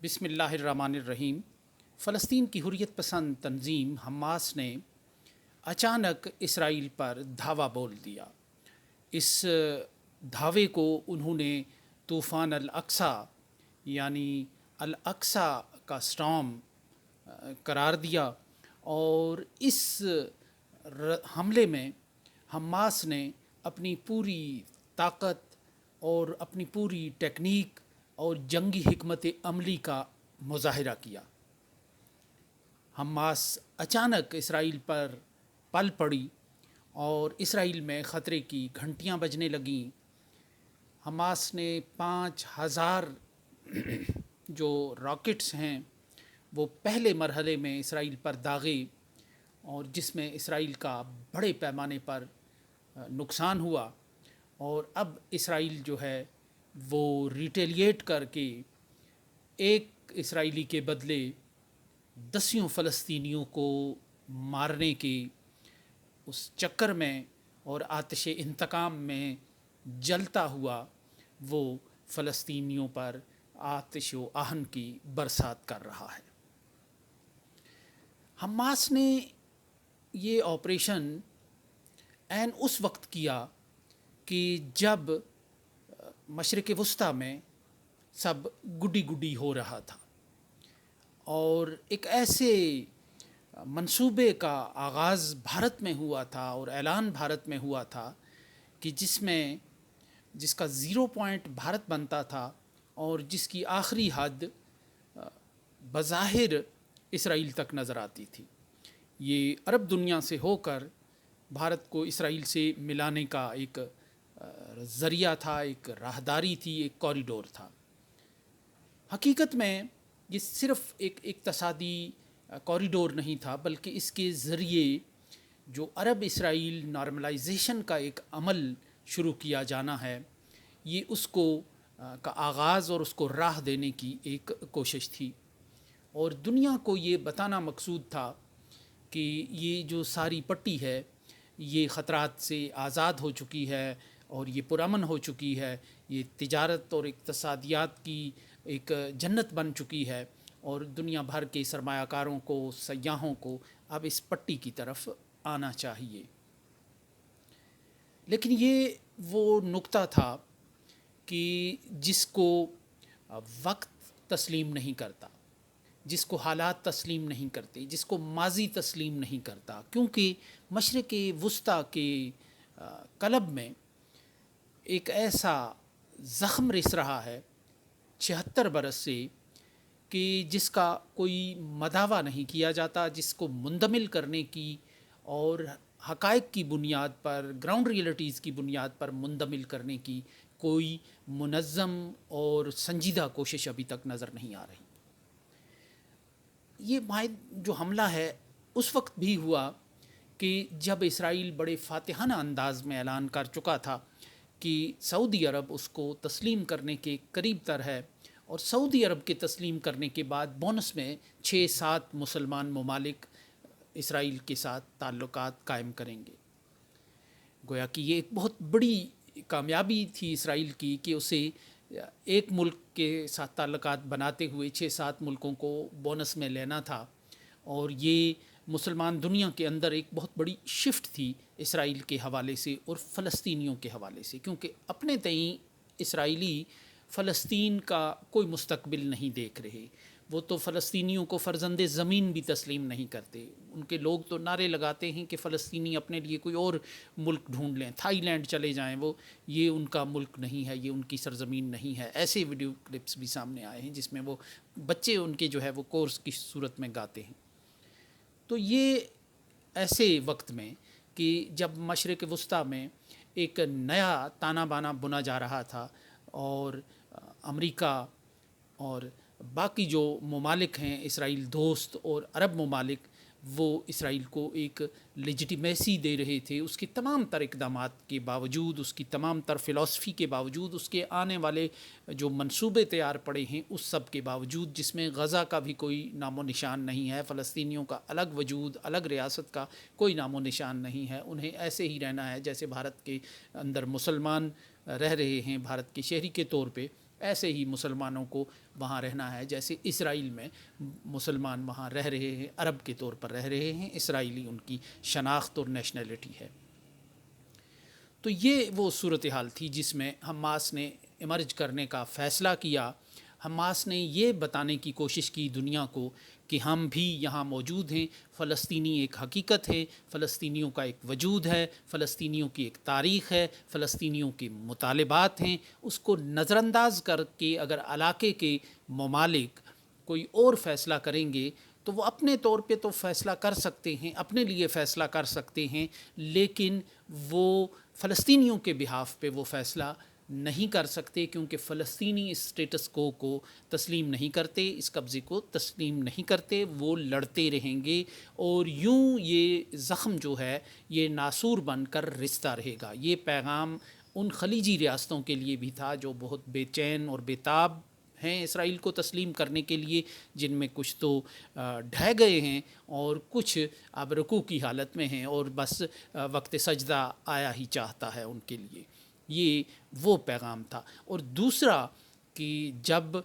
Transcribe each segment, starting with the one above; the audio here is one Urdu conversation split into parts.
بسم اللہ الرحمن الرحیم۔ فلسطین کی حریت پسند تنظیم حماس نے اچانک اسرائیل پر دھاوا بول دیا۔ اس دھاوے کو انہوں نے طوفان الاقصی یعنی الاقصی کا سٹارم قرار دیا، اور اس حملے میں حماس نے اپنی پوری طاقت اور اپنی پوری ٹیکنیک اور جنگی حکمت عملی کا مظاہرہ کیا۔ حماس اچانک اسرائیل پر پل پڑی اور اسرائیل میں خطرے کی گھنٹیاں بجنے لگیں۔ حماس نے 5000 جو راکٹس ہیں وہ پہلے مرحلے میں اسرائیل پر داغے، اور جس میں اسرائیل کا بڑے پیمانے پر نقصان ہوا، اور اب اسرائیل جو ہے وہ ریٹیلیٹ کر کے ایک اسرائیلی کے بدلے 10 فلسطینیوں کو مارنے کے اس چکر میں اور آتش انتقام میں جلتا ہوا وہ فلسطینیوں پر آتش و آہن کی برسات کر رہا ہے۔ حماس نے یہ آپریشن عین اس وقت کیا کہ جب مشرق وسطیٰ میں سب گڈی گڈی ہو رہا تھا، اور ایک ایسے منصوبے کا آغاز بھارت میں ہوا تھا اور اعلان بھارت میں ہوا تھا کہ جس کا 0 پوائنٹ بھارت بنتا تھا، اور جس کی آخری حد بظاہر اسرائیل تک نظر آتی تھی۔ یہ عرب دنیا سے ہو کر بھارت کو اسرائیل سے ملانے کا ایک ذریعہ تھا، ایک راہداری تھی، ایک کوریڈور تھا۔ حقیقت میں یہ صرف ایک اقتصادی کوریڈور نہیں تھا، بلکہ اس کے ذریعے جو عرب اسرائیل نارملائزیشن کا ایک عمل شروع کیا جانا ہے، یہ اس کو کا آغاز اور اس کو راہ دینے کی ایک کوشش تھی، اور دنیا کو یہ بتانا مقصود تھا کہ یہ جو ساری پٹی ہے یہ خطرات سے آزاد ہو چکی ہے اور یہ پرامن ہو چکی ہے، یہ تجارت اور اقتصادیات کی ایک جنت بن چکی ہے، اور دنیا بھر کے سرمایہ کاروں کو، سیاحوں کو اب اس پٹی کی طرف آنا چاہیے۔ لیکن یہ وہ نقطہ تھا کہ جس کو وقت تسلیم نہیں کرتا، جس کو حالات تسلیم نہیں کرتے، جس کو ماضی تسلیم نہیں کرتا، کیونکہ مشرق وسطیٰ کے قلب میں ایک ایسا زخم رس رہا ہے 76 برس سے کہ جس کا کوئی مداوع نہیں کیا جاتا، جس کو مندمل کرنے کی اور حقائق کی بنیاد پر، گراؤنڈ ریئلٹیز کی بنیاد پر مندمل کرنے کی کوئی منظم اور سنجیدہ کوشش ابھی تک نظر نہیں آ رہی۔ یہ جو حملہ ہے اس وقت بھی ہوا کہ جب اسرائیل بڑے فاتحانہ انداز میں اعلان کر چکا تھا کہ سعودی عرب اس کو تسلیم کرنے کے قریب تر ہے، اور سعودی عرب کے تسلیم کرنے کے بعد بونس میں 6-7 مسلمان ممالک اسرائیل کے ساتھ تعلقات قائم کریں گے۔ گویا کہ یہ ایک بہت بڑی کامیابی تھی اسرائیل کی کہ اسے ایک ملک کے ساتھ تعلقات بناتے ہوئے 6-7 ملکوں کو بونس میں لینا تھا، اور یہ مسلمان دنیا کے اندر ایک بہت بڑی شفٹ تھی اسرائیل کے حوالے سے اور فلسطینیوں کے حوالے سے، کیونکہ اپنے تئیں اسرائیلی فلسطین کا کوئی مستقبل نہیں دیکھ رہے۔ وہ تو فلسطینیوں کو فرزند زمین بھی تسلیم نہیں کرتے۔ ان کے لوگ تو نعرے لگاتے ہیں کہ فلسطینی اپنے لیے کوئی اور ملک ڈھونڈ لیں، تھائی لینڈ چلے جائیں، وہ یہ ان کا ملک نہیں ہے، یہ ان کی سرزمین نہیں ہے۔ ایسے ویڈیو کلپس بھی سامنے آئے ہیں جس میں وہ بچے ان کے جو ہے وہ کورس کی صورت میں گاتے ہیں۔ تو یہ ایسے وقت میں کہ جب مشرق وسطیٰ میں ایک نیا تانا بانا بنا جا رہا تھا، اور امریکہ اور باقی جو ممالک ہیں اسرائیل دوست اور عرب ممالک، وہ اسرائیل کو ایک لیجیٹیمیسی دے رہے تھے، اس کے تمام تر اقدامات کے باوجود، اس کی تمام تر فلسفی کے باوجود، اس کے آنے والے جو منصوبے تیار پڑے ہیں اس سب کے باوجود، جس میں غزہ کا بھی کوئی نام و نشان نہیں ہے، فلسطینیوں کا الگ وجود، الگ ریاست کا کوئی نام و نشان نہیں ہے، انہیں ایسے ہی رہنا ہے جیسے بھارت کے اندر مسلمان رہ رہے ہیں، بھارت کے شہری کے طور پہ، ایسے ہی مسلمانوں کو وہاں رہنا ہے جیسے اسرائیل میں مسلمان وہاں رہ رہے ہیں، عرب کے طور پر رہ رہے ہیں، اسرائیلی ان کی شناخت اور نیشنلٹی ہے۔ تو یہ وہ صورتحال تھی جس میں حماس نے ایمرج کرنے کا فیصلہ کیا۔ حماس نے یہ بتانے کی کوشش کی دنیا کو کہ ہم بھی یہاں موجود ہیں، فلسطینی ایک حقیقت ہے، فلسطینیوں کا ایک وجود ہے، فلسطینیوں کی ایک تاریخ ہے، فلسطینیوں کے مطالبات ہیں۔ اس کو نظر انداز کر کے اگر علاقے کے ممالک کوئی اور فیصلہ کریں گے تو وہ اپنے طور پہ تو فیصلہ کر سکتے ہیں، اپنے لیے فیصلہ کر سکتے ہیں، لیکن وہ فلسطینیوں کے بہاف پہ وہ فیصلہ نہیں کر سکتے، کیونکہ فلسطینی اس اسٹیٹس کو تسلیم نہیں کرتے، اس قبضے کو تسلیم نہیں کرتے، وہ لڑتے رہیں گے اور یوں یہ زخم جو ہے یہ ناسور بن کر رستا رہے گا۔ یہ پیغام ان خلیجی ریاستوں کے لیے بھی تھا جو بہت بے چین اور بےتاب ہیں اسرائیل کو تسلیم کرنے کے لیے، جن میں کچھ تو ڈھہ گئے ہیں اور کچھ اب رکوع کی حالت میں ہیں اور بس وقت سجدہ آیا ہی چاہتا ہے ان کے لیے۔ یہ وہ پیغام تھا۔ اور دوسرا کہ جب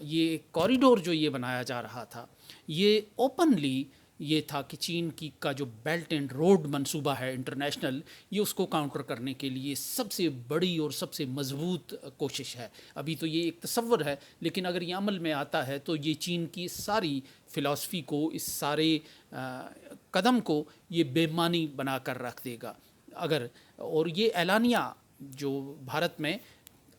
یہ کوریڈور جو یہ بنایا جا رہا تھا یہ اوپنلی یہ تھا کہ چین کا جو بیلٹ اینڈ روڈ منصوبہ ہے انٹرنیشنل، یہ اس کو کاؤنٹر کرنے کے لیے سب سے بڑی اور سب سے مضبوط کوشش ہے۔ ابھی تو یہ ایک تصور ہے، لیکن اگر یہ عمل میں آتا ہے تو یہ چین کی ساری فلسفی کو، اس سارے قدم کو یہ بے معنی بنا کر رکھ دے گا۔ اور یہ اعلانیہ جو بھارت میں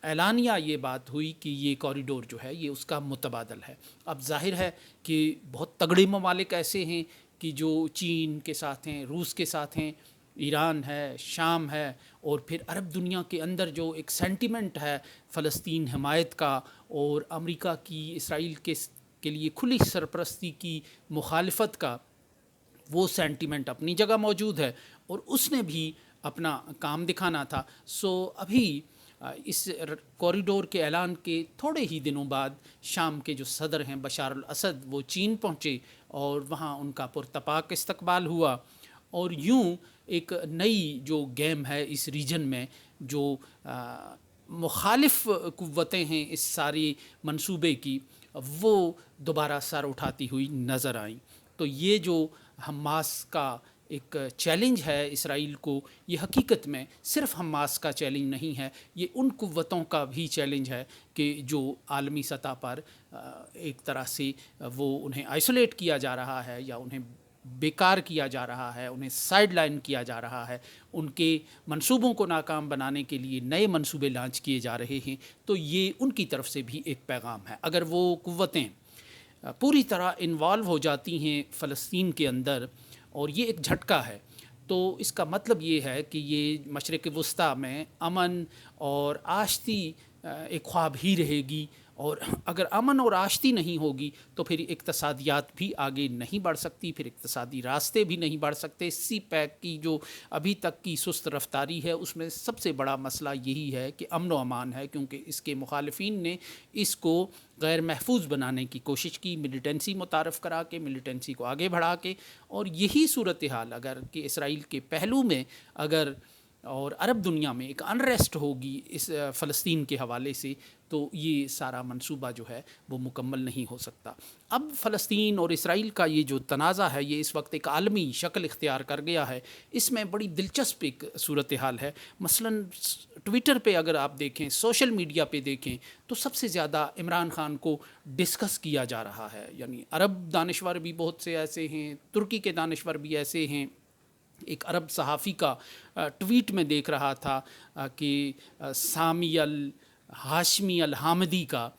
اعلانیہ یہ بات ہوئی کہ یہ کوریڈور جو ہے یہ اس کا متبادل ہے۔ اب ظاہر ہے کہ بہت تگڑے ممالک ایسے ہیں کہ جو چین کے ساتھ ہیں، روس کے ساتھ ہیں، ایران ہے، شام ہے، اور پھر عرب دنیا کے اندر جو ایک سینٹیمنٹ ہے فلسطین حمایت کا اور امریکہ کی اسرائیل کے لیے کھلی سرپرستی کی مخالفت کا، وہ سینٹیمنٹ اپنی جگہ موجود ہے اور اس نے بھی اپنا کام دکھانا تھا۔ ابھی اس کوریڈور کے اعلان کے تھوڑے ہی دنوں بعد شام کے جو صدر ہیں بشار الاسد وہ چین پہنچے اور وہاں ان کا پرتپاک استقبال ہوا، اور یوں ایک نئی جو گیم ہے اس ریجن میں، جو مخالف قوتیں ہیں اس ساری منصوبے کی، وہ دوبارہ سر اٹھاتی ہوئی نظر آئیں۔ تو یہ جو حماس کا ایک چیلنج ہے اسرائیل کو، یہ حقیقت میں صرف حماس کا چیلنج نہیں ہے، یہ ان قوتوں کا بھی چیلنج ہے کہ جو عالمی سطح پر ایک طرح سے وہ انہیں آئسولیٹ کیا جا رہا ہے یا انہیں بیکار کیا جا رہا ہے، انہیں سائیڈ لائن کیا جا رہا ہے، ان کے منصوبوں کو ناکام بنانے کے لیے نئے منصوبے لانچ کیے جا رہے ہیں۔ تو یہ ان کی طرف سے بھی ایک پیغام ہے۔ اگر وہ قوتیں پوری طرح انوالو ہو جاتی ہیں فلسطین کے اندر، اور یہ ایک جھٹکا ہے، تو اس کا مطلب یہ ہے کہ یہ مشرق وسطیٰ میں امن اور آشتی ایک خواب ہی رہے گی، اور اگر امن اور آشتی نہیں ہوگی تو پھر اقتصادیات بھی آگے نہیں بڑھ سکتی، پھر اقتصادی راستے بھی نہیں بڑھ سکتے۔ سی پیک کی جو ابھی تک کی سست رفتاری ہے اس میں سب سے بڑا مسئلہ یہی ہے کہ امن و امان ہے، کیونکہ اس کے مخالفین نے اس کو غیر محفوظ بنانے کی کوشش کی، ملیٹنسی متعارف کرا کے، ملیٹنسی کو آگے بڑھا کے، اور یہی صورتحال اگر کہ اسرائیل کے پہلو میں اگر اور عرب دنیا میں ایک انریسٹ ہوگی اس فلسطین کے حوالے سے، تو یہ سارا منصوبہ جو ہے وہ مکمل نہیں ہو سکتا۔ اب فلسطین اور اسرائیل کا یہ جو تنازع ہے یہ اس وقت ایک عالمی شکل اختیار کر گیا ہے۔ اس میں بڑی دلچسپ ایک صورتحال ہے۔ مثلا ٹویٹر پہ اگر آپ دیکھیں، سوشل میڈیا پہ دیکھیں، تو سب سے زیادہ عمران خان کو ڈسکس کیا جا رہا ہے۔ یعنی عرب دانشور بھی بہت سے ایسے ہیں، ترکی کے دانشور بھی ایسے ہیں۔ ایک عرب صحافی کا ٹویٹ میں دیکھ رہا تھا کہ سامی الہاشمی الحامدی کا،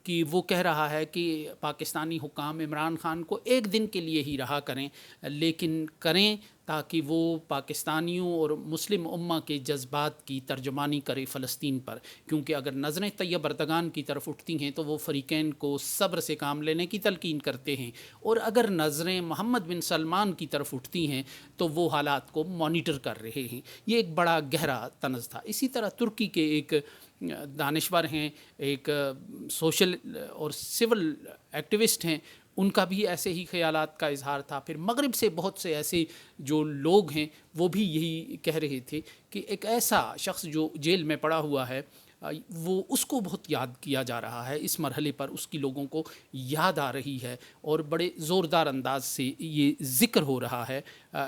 کہ وہ کہہ رہا ہے کہ پاکستانی حکام عمران خان کو ایک دن کے لیے ہی رہا کریں، لیکن کریں تاکہ وہ پاکستانیوں اور مسلم امہ کے جذبات کی ترجمانی کرے فلسطین پر، کیونکہ اگر نظریں طیب اردگان کی طرف اٹھتی ہیں تو وہ فریقین کو صبر سے کام لینے کی تلقین کرتے ہیں، اور اگر نظریں محمد بن سلمان کی طرف اٹھتی ہیں تو وہ حالات کو مانیٹر کر رہے ہیں۔ یہ ایک بڑا گہرا طنز تھا۔ اسی طرح ترکی کے ایک دانشور ہیں، ایک سوشل اور سول ایکٹیوسٹ ہیں، ان کا بھی ایسے ہی خیالات کا اظہار تھا۔ پھر مغرب سے بہت سے ایسے جو لوگ ہیں وہ بھی یہی کہہ رہے تھے کہ ایک ایسا شخص جو جیل میں پڑا ہوا ہے وہ اس کو بہت یاد کیا جا رہا ہے اس مرحلے پر، اس کی لوگوں کو یاد آ رہی ہے اور بڑے زوردار انداز سے یہ ذکر ہو رہا ہے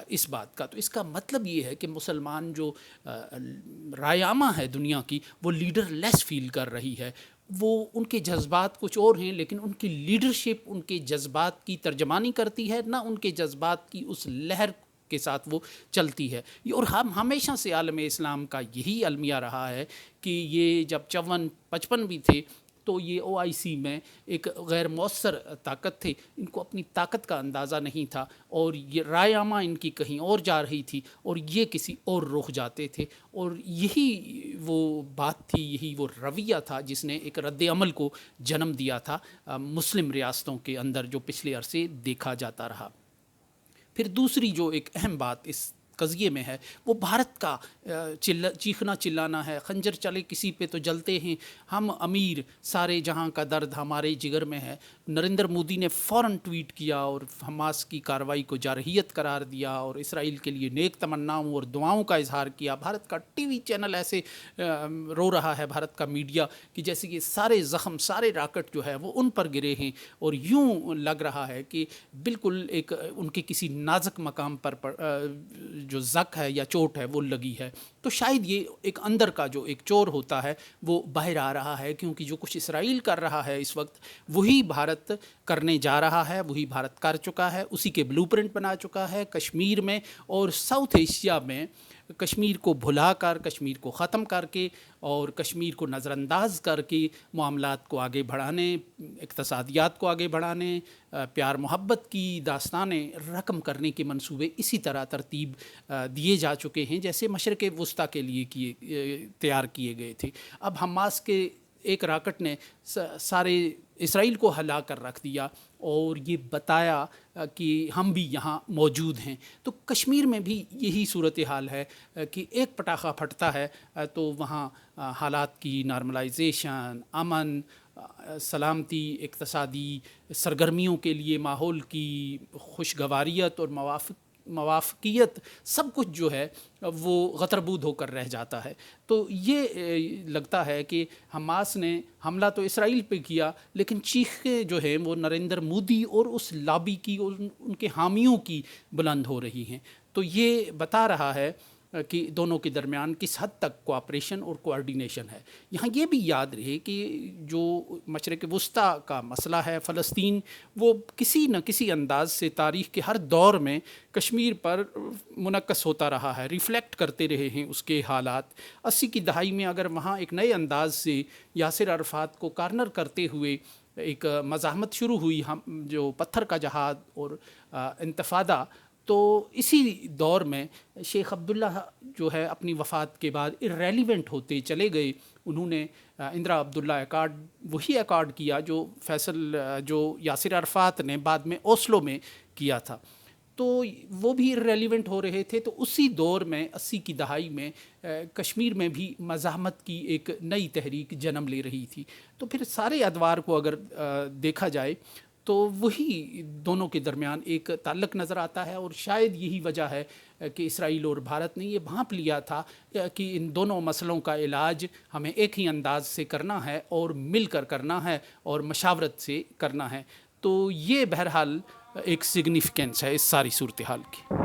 اس بات کا۔ تو اس کا مطلب یہ ہے کہ مسلمان جو رائے عامہ ہے دنیا کی، وہ لیڈر لیس فیل کر رہی ہے۔ وہ ان کے جذبات کچھ اور ہیں، لیکن ان کی لیڈرشپ ان کے جذبات کی ترجمانی کرتی ہے، نہ ان کے جذبات کی اس لہر کے ساتھ وہ چلتی ہے۔ اور ہم ہمیشہ سے عالم اسلام کا یہی المیہ رہا ہے کہ یہ جب 54-55 بھی تھے تو یہ OIC میں ایک غیر مؤثر طاقت تھے، ان کو اپنی طاقت کا اندازہ نہیں تھا، اور یہ رائے عامہ ان کی کہیں اور جا رہی تھی اور یہ کسی اور رخ جاتے تھے، اور یہی وہ بات تھی، یہی وہ رویہ تھا جس نے ایک رد عمل کو جنم دیا تھا مسلم ریاستوں کے اندر، جو پچھلے عرصے دیکھا جاتا رہا۔ پھر دوسری جو ایک اہم بات اس قضیے میں ہے وہ بھارت کا چیخنا چلانا ہے، خنجر چلے کسی پہ تو جلتے ہیں ہم امیر، سارے جہاں کا درد ہمارے جگر میں ہے۔ نریندر مودی نے فوراً ٹویٹ کیا اور حماس کی کارروائی کو جارحیت قرار دیا اور اسرائیل کے لیے نیک تمناؤں اور دعاؤں کا اظہار کیا۔ بھارت کا ٹی وی چینل ایسے رو رہا ہے، بھارت کا میڈیا، کہ جیسے کہ سارے زخم، سارے راکٹ جو ہے وہ ان پر گرے ہیں، اور یوں لگ رہا ہے کہ بالکل ایک ان کے کسی نازک مقام پر جو زخم ہے یا چوٹ ہے وہ لگی ہے۔ تو شاید یہ ایک اندر کا جو ایک چور ہوتا ہے وہ باہر آ رہا ہے، کیونکہ جو کچھ اسرائیل کر رہا ہے اس وقت وہی بھارت کرنے جا رہا ہے، وہی بھارت کر چکا ہے، اسی کے بلو پرنٹ بنا چکا ہے کشمیر میں اور ساؤتھ ایشیا میں۔ کشمیر کو بھلا کر، کشمیر کو ختم کر کے اور کشمیر کو نظر انداز کر کے معاملات کو آگے بڑھانے، اقتصادیات کو آگے بڑھانے، پیار محبت کی داستانیں رقم کرنے کے منصوبے اسی طرح ترتیب دیے جا چکے ہیں جیسے مشرق وسطیٰ کے لیے تیار کیے گئے تھے۔ اب حماس کے ایک راکٹ نے سارے اسرائیل کو ہلا کر رکھ دیا اور یہ بتایا کہ ہم بھی یہاں موجود ہیں۔ تو کشمیر میں بھی یہی صورتحال ہے کہ ایک پٹاخہ پھٹتا ہے تو وہاں حالات کی نارملائزیشن، امن، سلامتی، اقتصادی سرگرمیوں کے لیے ماحول کی خوشگواریت اور موافقیت، سب کچھ جو ہے وہ غتربود ہو کر رہ جاتا ہے۔ تو یہ لگتا ہے کہ حماس نے حملہ تو اسرائیل پہ کیا، لیکن چیخیں جو ہیں وہ نریندر مودی اور اس لابی کی اور ان کے حامیوں کی بلند ہو رہی ہیں۔ تو یہ بتا رہا ہے کہ دونوں کے درمیان کس حد تک کوآپریشن اور کوآرڈینیشن ہے۔ یہاں یہ بھی یاد رہے کہ جو مشرق وسطیٰ کا مسئلہ ہے فلسطین، وہ کسی نہ کسی انداز سے تاریخ کے ہر دور میں کشمیر پر منعکس ہوتا رہا ہے، ریفلیکٹ کرتے رہے ہیں اس کے حالات۔ 80 کی دہائی میں اگر وہاں ایک نئے انداز سے یاسر عرفات کو کارنر کرتے ہوئے ایک مزاحمت شروع ہوئی، جو پتھر کا جہاد اور انتفاضہ، تو اسی دور میں شیخ عبداللہ جو ہے اپنی وفات کے بعد ارریلیونٹ ہوتے چلے گئے۔ انہوں نے اندرا عبداللہ ایکارڈ، وہی ایکارڈ کیا جو جو یاسر عرفات نے بعد میں اوسلو میں کیا تھا، تو وہ بھی ریلیونٹ ہو رہے تھے۔ تو اسی دور میں 80 کی دہائی میں کشمیر میں بھی مزاحمت کی ایک نئی تحریک جنم لے رہی تھی۔ تو پھر سارے ادوار کو اگر دیکھا جائے تو وہی دونوں کے درمیان ایک تعلق نظر آتا ہے، اور شاید یہی وجہ ہے کہ اسرائیل اور بھارت نے یہ بھانپ لیا تھا کہ ان دونوں مسئلوں کا علاج ہمیں ایک ہی انداز سے کرنا ہے اور مل کر کرنا ہے اور مشاورت سے کرنا ہے۔ تو یہ بہرحال ایک سگنیفیکنس ہے اس ساری صورتحال کی۔